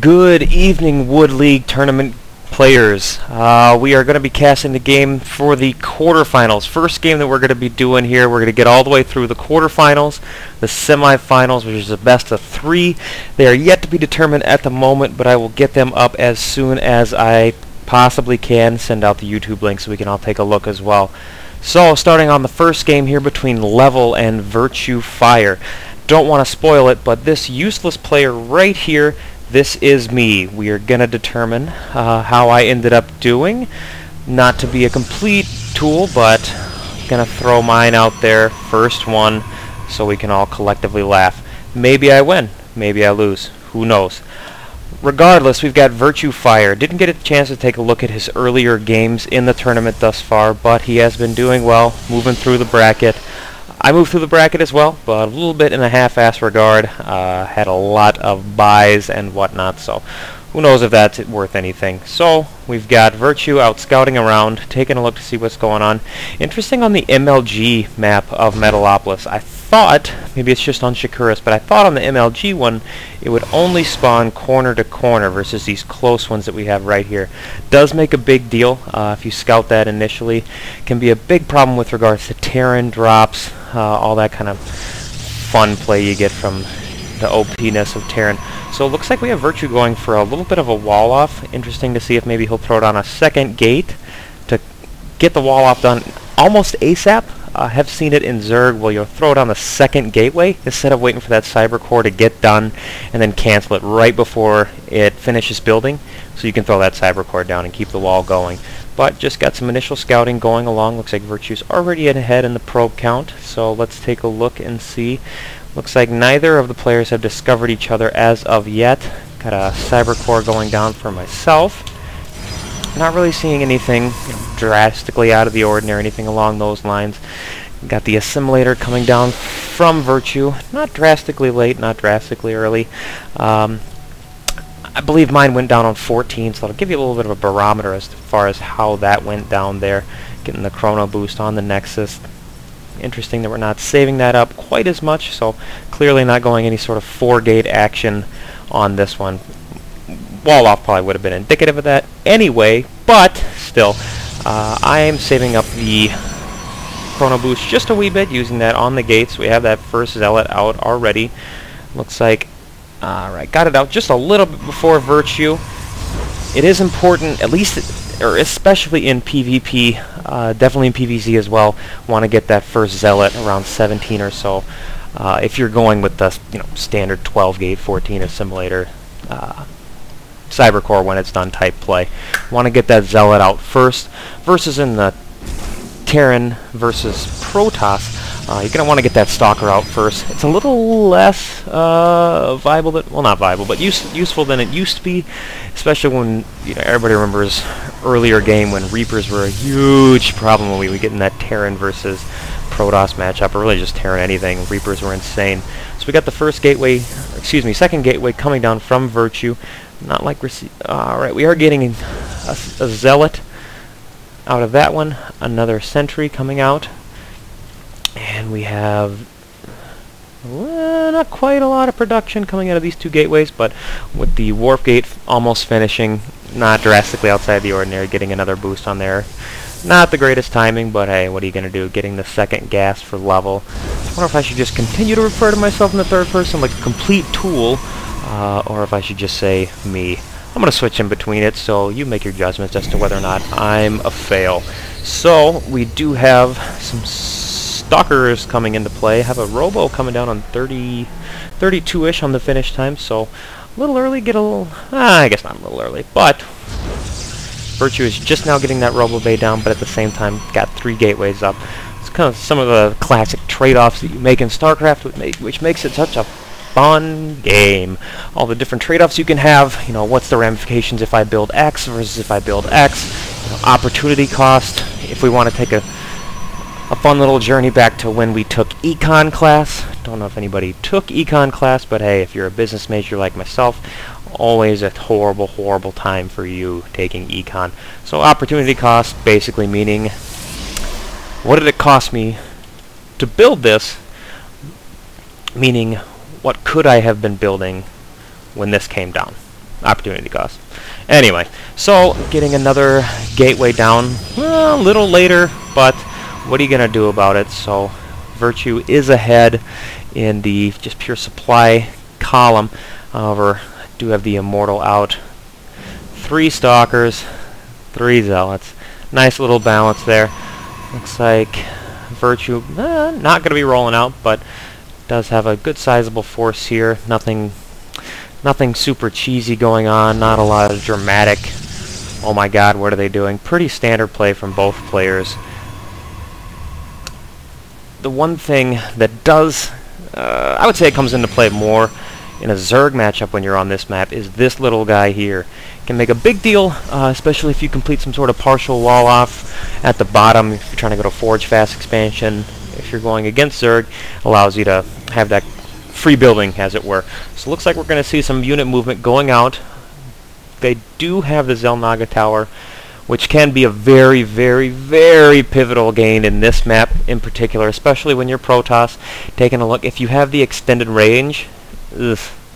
Good evening, Wood League Tournament players. We are going to be casting the game for the quarterfinals. First game that we're going to be doing here, we're going to get all the way through the quarterfinals, the semifinals, which is the best of three. They are yet to be determined at the moment, but I will get them up as soon as I possibly can. Send out the YouTube link so we can all take a look as well. So, starting on the first game here between leVel and VirtueFire. Don't want to spoil it, but this useless player right here, this is me. We are going to determine how I ended up doing. Not to be a complete tool, but going to throw mine out there, first one, so we can all collectively laugh. Maybe I win, maybe I lose, who knows. Regardless, we've got VirtueFire. Didn't get a chance to take a look at his earlier games in the tournament thus far, but he has been doing well, moving through the bracket. I moved through the bracket as well, but a little bit in a half-ass regard. Had a lot of buys and whatnot, so who knows if that's worth anything. So we've got Virtue out scouting around, taking a look to see what's going on. Interesting on the MLG map of Metalopolis. I thought, maybe it's just on Shakuras, but I thought on the MLG one it would only spawn corner to corner versus these close ones that we have right here. Does make a big deal if you scout that initially. Can be a big problem with regards to Terran drops, all that kind of fun play you get from the OP-ness of Terran. So it looks like we have Virtue going for a little bit of a wall off. Interesting to see if maybe he'll throw down a second gate to get the wall off done almost ASAP. Have seen it in Zerg where you'll throw down the second gateway instead of waiting for that cyber core to get done and then cancel it right before it finishes building, so you can throw that cyber core down and keep the wall going. But just got some initial scouting going along. Looks like Virtue's already ahead in the probe count, so let's take a look and see. Looks like neither of the players have discovered each other as of yet. Got a cyber core going down for myself. Not really seeing anything drastically out of the ordinary, anything along those lines. Got the assimilator coming down from Virtue. Not drastically late, not drastically early. I believe mine went down on 14, so that'll give you a little bit of a barometer as far as how that went down there. Getting the chrono boost on the Nexus. Interesting that we're not saving that up quite as much, so clearly not going any sort of 4-gate action on this one. Wall off probably would have been indicative of that anyway, but still, I am saving up the chrono boost just a wee bit, using that on the gates. We have that first zealot out already. Looks like, alright, got it out just a little bit before Virtue. It is important, at least, or especially in PvP, definitely in PvZ as well, want to get that first zealot around 17 or so. If you're going with the standard 12-gate, 14 assimilator, cyber core when it's done type play. Want to get that zealot out first, versus in the Terran versus Protoss, you're going to want to get that stalker out first. It's a little less viable, well, not viable, but useful than it used to be, especially when everybody remembers earlier game when Reapers were a huge problem when we would get in that Terran versus Protoss matchup, or really just Terran anything. Reapers were insane. So we got the first gateway, second gateway coming down from Virtue. Not like alright, we are getting a zealot out of that one, another sentry coming out, and we have not quite a lot of production coming out of these two gateways, but with the warp gate almost finishing, not drastically outside the ordinary, getting another boost on there. Not the greatest timing, but hey, what are you going to do? Getting the second gas for leVel. I wonder if I should just continue to refer to myself in the third person like a complete tool, or if I should just say me. I'm going to switch in between it, so you make your judgments as to whether or not I'm a fail. So, we do have some stalkers coming into play. Have a robo coming down on 32-ish on the finish time, so a little early, get a little, I guess not a little early, but Virtue is just now getting that robo bay down, but at the same time got 3 gateways up. It's kind of some of the classic trade-offs that you make in StarCraft, which makes it such a fun game. All the different trade-offs you can have, what's the ramifications if I build X versus if I build X, opportunity cost, if we want to take a fun little journey back to when we took Econ class. Don't know if anybody took Econ class, but hey, if you're a business major like myself, always a horrible, horrible time for you taking Econ. So opportunity cost basically meaning, what did it cost me to build this? Meaning, what could I have been building when this came down? opportunity cost. Anyway, so getting another gateway down, well, a little later, but what are you going to do about it? So Virtue is ahead in the just pure supply column. However, I do have the Immortal out. 3 Stalkers, 3 Zealots. Nice little balance there. Looks like Virtue not going to be rolling out, but does have a good sizable force here. Nothing super cheesy going on. Not a lot of dramatic, oh my god, what are they doing? Pretty standard play from both players. The one thing that does, I would say it comes into play more in a Zerg matchup when you're on this map, is this little guy here. Can make a big deal, especially if you complete some sort of partial wall off at the bottom. If you're trying to go to Forge Fast expansion, if you're going against Zerg, allows you to have that free building, as it were. So looks like we're going to see some unit movement going out. They do have the Xel'Naga Tower, which can be a very, very, very pivotal gain in this map in particular, especially when you're Protoss. Taking a look, if you have the extended range,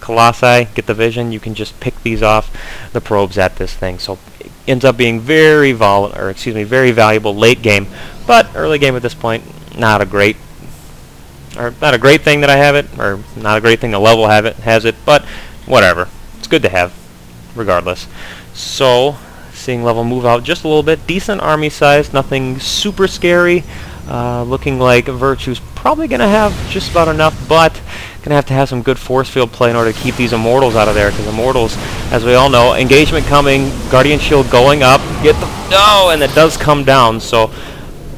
Colossi, get the vision, you can just pick these off the probes at this thing. So it ends up being very very valuable late game, but early game at this point, not a great thing that I have it, or not a great thing the level has it, but whatever. It's good to have, regardless. So, seeing level move out just a little bit. Decent army size, nothing super scary. Looking like Virtue's probably going to have just about enough, but going to have some good force field play in order to keep these Immortals out of there, because Immortals, as we all know, engagement coming, Guardian Shield going up, and it does come down, so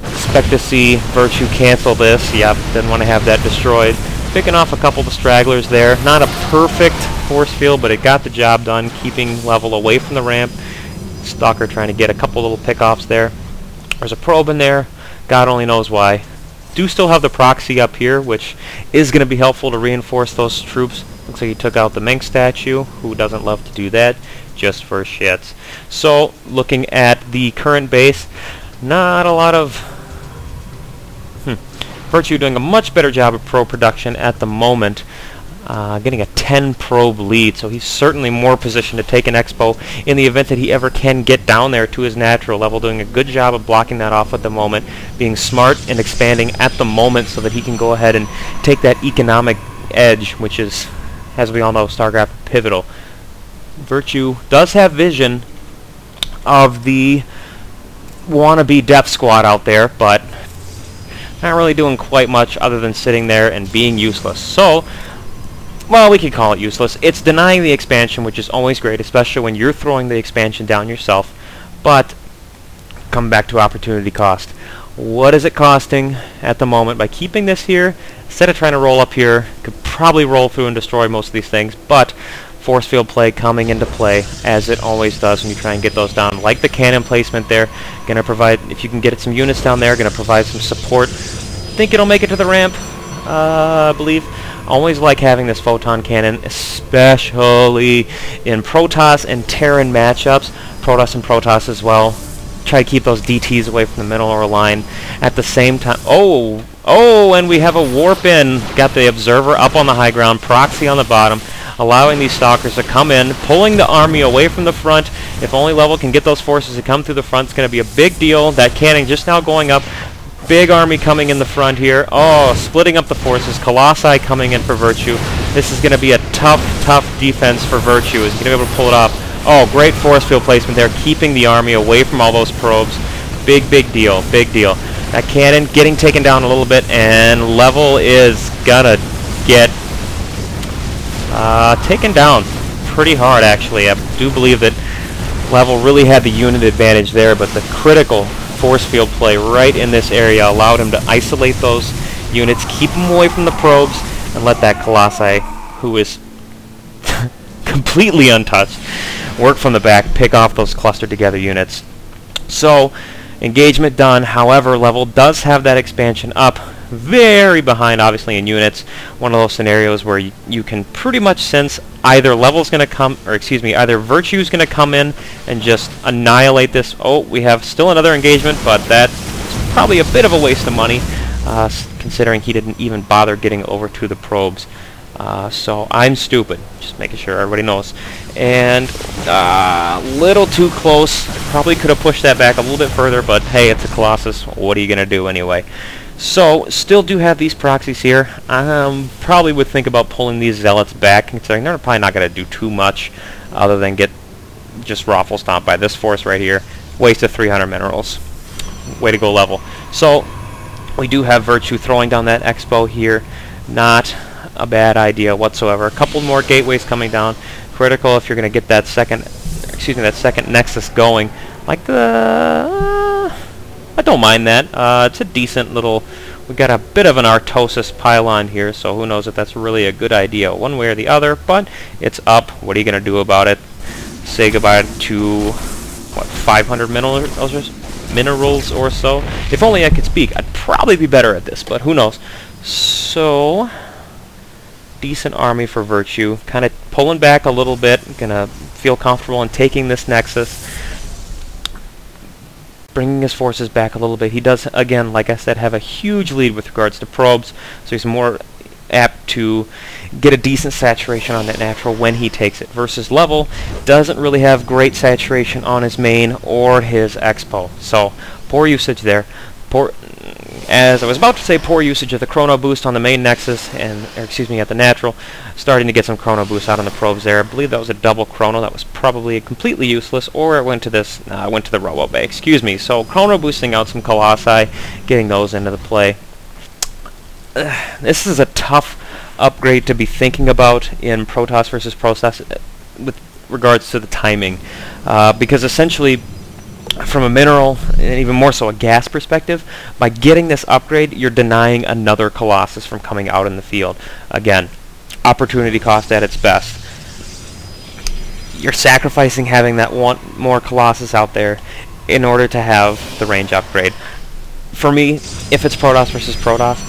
expect to see Virtue cancel this. Yep, didn't want to have that destroyed. Picking off a couple of the stragglers there. Not a perfect force field, but it got the job done, keeping level away from the ramp. Stalker trying to get a couple little pickoffs there. There's a probe in there. God only knows why. Do still have the proxy up here, which is going to be helpful to reinforce those troops. Looks like he took out the Mink statue. Who doesn't love to do that? Just for shits. So, looking at the current base, not a lot of... Virtue doing a much better job of probe production at the moment. Getting a 10 probe lead, so he's certainly more positioned to take an expo in the event that he ever can get down there to his natural level. Doing a good job of blocking that off at the moment, being smart and expanding at the moment so that he can go ahead and take that economic edge, which is, as we all know, StarCraft pivotal. Virtue does have vision of the wannabe Death Squad out there, but not really doing quite much other than sitting there and being useless. So, well, we could call it useless. It's denying the expansion, which is always great, especially when you're throwing the expansion down yourself. But, come back to opportunity cost. What is it costing at the moment by keeping this here? Instead of trying to roll up here, could probably roll through and destroy most of these things, but force field play coming into play, as it always does when you try and get those down. Like the cannon placement there, going to provide, if you can get some units down there, going to provide some support. Think it'll make it to the ramp, I believe. Always like having this photon cannon, especially in Protoss and Terran matchups. Protoss and Protoss as well. Try to keep those DTs away from the middle or line. At the same time, and we have a warp in. Got the observer up on the high ground, proxy on the bottom, allowing these stalkers to come in, pulling the army away from the front. If only level can get those forces to come through the front, it's going to be a big deal. That cannon just now going up. Big army coming in the front here. Oh, splitting up the forces. Colossi coming in for Virtue. This is going to be a tough defense for Virtue. Is he going to be able to pull it off? Oh, great force field placement there, keeping the army away from all those probes. Big deal. That cannon getting taken down a little bit, and level is gonna get taken down pretty hard, actually. I do believe that level really had the unit advantage there, but the critical force field play right in this area allowed him to isolate those units, keep them away from the probes, and let that Colossi, who is completely untouched, work from the back, pick off those clustered together units. So, engagement done. However, level does have that expansion up, very behind, obviously, in units. One of those scenarios where you can pretty much sense either level's going to come, or excuse me, either Virtue's going to come in and just annihilate this. Oh, we have still another engagement, but that's probably a bit of a waste of money, considering he didn't even bother getting over to the probes. So I'm stupid, just making sure everybody knows. And a little too close. Probably could have pushed that back a little bit further, but hey, it's a Colossus. What are you gonna do anyway? So still do have these proxies here. Probably would think about pulling these zealots back, considering they're probably not gonna do too much other than get just raffle stomped by this force right here. Waste of 300 minerals. Way to go, level. So we do have Virtue throwing down that Expo here. Not a bad idea whatsoever. A couple more gateways coming down. Critical if you're going to get that second Nexus going. Like the... I don't mind that. It's a decent little... We got a bit of an Artosis pylon here, so who knows if that's really a good idea one way or the other, but it's up. What are you going to do about it? Say goodbye to, what, 500 minerals or so? If only I could speak. I'd probably be better at this, but who knows. So... decent army for Virtue. Kind of pulling back a little bit. Gonna feel comfortable in taking this Nexus. Bringing his forces back a little bit. He does, again, like I said, have a huge lead with regards to probes, so he's more apt to get a decent saturation on that natural when he takes it. Versus leVel doesn't really have great saturation on his main or his Expo. So, poor usage there. As I was about to say, poor usage of the chrono boost on the main Nexus, at the natural. Starting to get some chrono boost out on the probes there. I believe that was a double chrono. That was probably completely useless, or it went to this. Went to the Robo Bay. Excuse me. So chrono boosting out some Colossi, getting those into the play. This is a tough upgrade to be thinking about in Protoss versus Protoss with regards to the timing, because essentially, from a mineral, and even more so a gas perspective, by getting this upgrade, you're denying another Colossus from coming out in the field. Again, opportunity cost at its best. You're sacrificing having that one more Colossus out there in order to have the range upgrade. For me, if it's Protoss versus Protoss,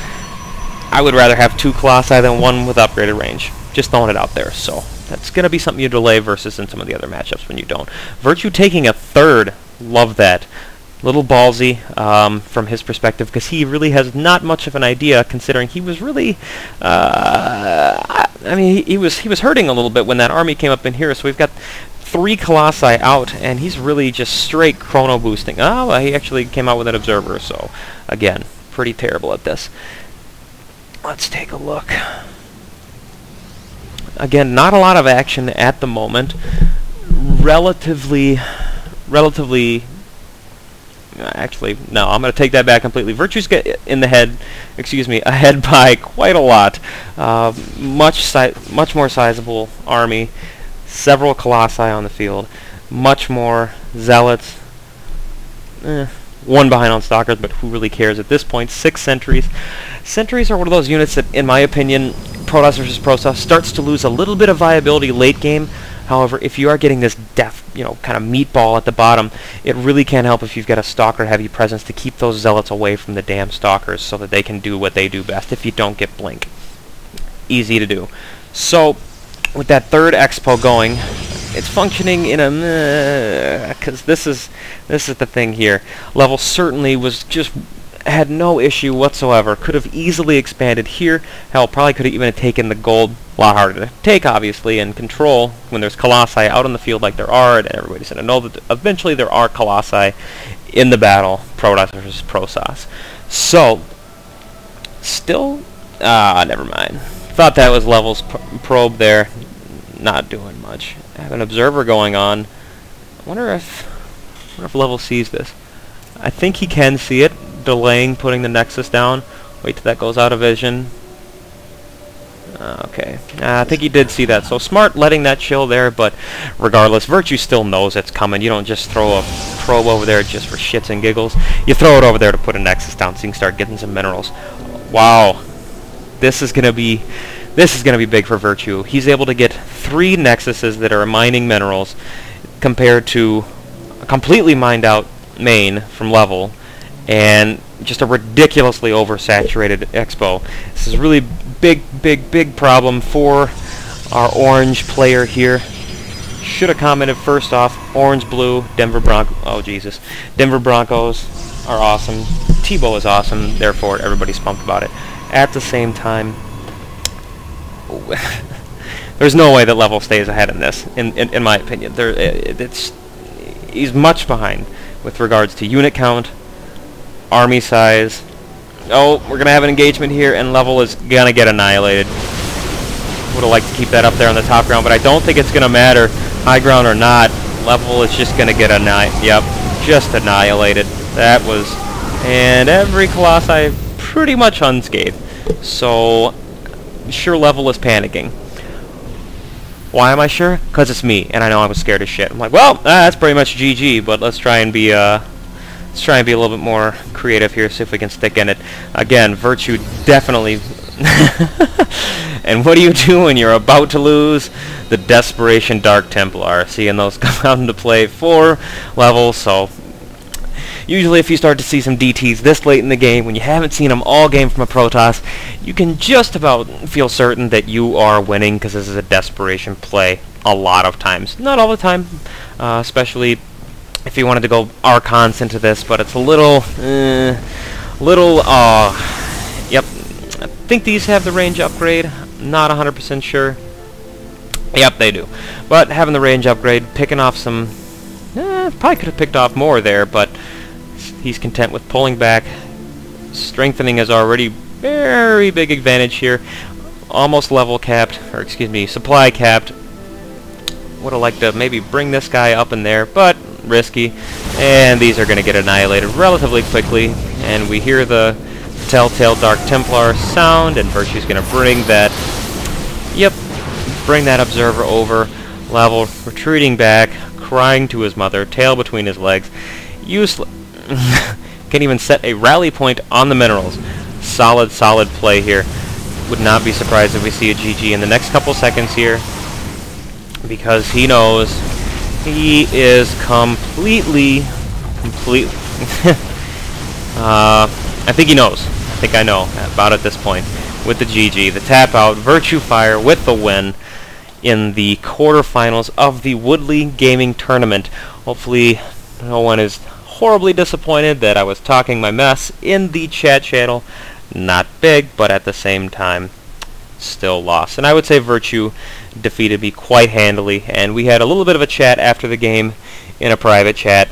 I would rather have 2 Colossi than 1 with upgraded range. Just throwing it out there. So that's going to be something you delay versus in some of the other matchups when you don't. Virtue taking a third. Love that. Little ballsy from his perspective, because he really has not much of an idea, considering he was really, I mean, he was hurting a little bit when that army came up in here. So we've got 3 Colossi out, and he's really just straight chrono boosting. Oh, well, he actually came out with an observer. So again, pretty terrible at this. Let's take a look. Again, not a lot of action at the moment. Relatively, actually, no, I'm going to take that back completely. Virtue's in the head, ahead by quite a lot. Much more sizable army, several Colossi on the field, much more Zealots, one behind on Stalkers, but who really cares at this point? 6 Sentries. Sentries are one of those units that, in my opinion, Protoss versus Protoss starts to lose a little bit of viability late game. However, if you are getting this kind of meatball at the bottom, it really can help if you've got a Stalker-heavy presence to keep those Zealots away from the damn Stalkers so that they can do what they do best if you don't get Blink. Easy to do. So, with that third Expo going, it's functioning in a... because this is the thing here. leVel certainly had no issue whatsoever. Could have easily expanded here. Hell, probably could have even taken the gold. A lot harder to take, obviously, and control when there's Colossi out on the field like there are, and everybody's going to know that eventually there are Colossi in the battle, Protoss versus Protoss. So, still, never mind. Thought that was leVel's probe there. Not doing much. I have an observer going on. I wonder if leVel sees this. I think he can see it. Delaying putting the Nexus down. Wait till that goes out of vision. Okay. I think he did see that. So smart letting that chill there, but regardless, Virtue still knows it's coming. You don't just throw a probe over there just for shits and giggles. You throw it over there to put a Nexus down so you can start getting some minerals. Wow. This is gonna be big for Virtue. He's able to get 3 Nexuses that are mining minerals compared to a completely mined out main from leVel, and just a ridiculously oversaturated Expo. This is really big problem for our orange player here. Should have commented first off, orange-blue, Denver Broncos. Oh, Jesus. Denver Broncos are awesome. Tebow is awesome, therefore everybody's pumped about it. At the same time, there's no way that leVel stays ahead in this, in my opinion. He's much behind with regards to unit count, army size. Oh, we're going to have an engagement here, and leVel is going to get annihilated. Would have liked to keep that up there on the top ground, but I don't think it's going to matter, high ground or not. leVel is just going to get just annihilated. That was, and every Colossi pretty much unscathed. So, sure, leVel is panicking. Why am I sure? Because it's me, and I know I was scared as shit. I'm like, well, that's pretty much GG, but let's try and be a little bit more creative here, see if we can stick in it. Again, Virtue definitely. And what do you do when you're about to lose? The Desperation Dark Templar. Seeing those come out into play for leVel, so usually if you start to see some DTs this late in the game, when you haven't seen them all game from a Protoss, you can just about feel certain that you are winning, because this is a desperation play a lot of times. Not all the time, especially if you wanted to go Archons into this, but it's a little, yep. I think these have the range upgrade. Not 100% sure. Yep, they do. But having the range upgrade, picking off some, probably could have picked off more there, but he's content with pulling back, strengthening his already very big advantage here. Almost level capped, or excuse me, supply capped. Would have liked to maybe bring this guy up in there, but risky. And these are going to get annihilated relatively quickly. And we hear the Telltale Dark Templar sound, and Virtue's going to bring that, bring that observer over. leVel retreating back, crying to his mother, tail between his legs. Useless. Can't even set a rally point on the minerals. Solid play here. Would not be surprised if we see a GG in the next couple seconds here, because he knows he is completely I think he knows. I think I know about at this point with the GG. The tap out, VirtueFire with the win in the quarterfinals of the WoodLeagueGaming Tournament. Hopefully no one is horribly disappointed that I was talking my mess in the chat channel. Not big, but at the same time, still lost. And I would say Virtue defeated me quite handily, and we had a little bit of a chat after the game in a private chat.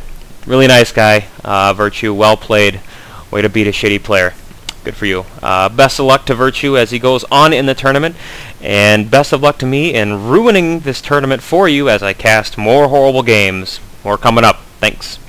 Really nice guy, Virtue, well played. Way to beat a shitty player. Good for you. Best of luck to Virtue as he goes on in the tournament, and best of luck to me in ruining this tournament for you as I cast more horrible games. More coming up. Thanks.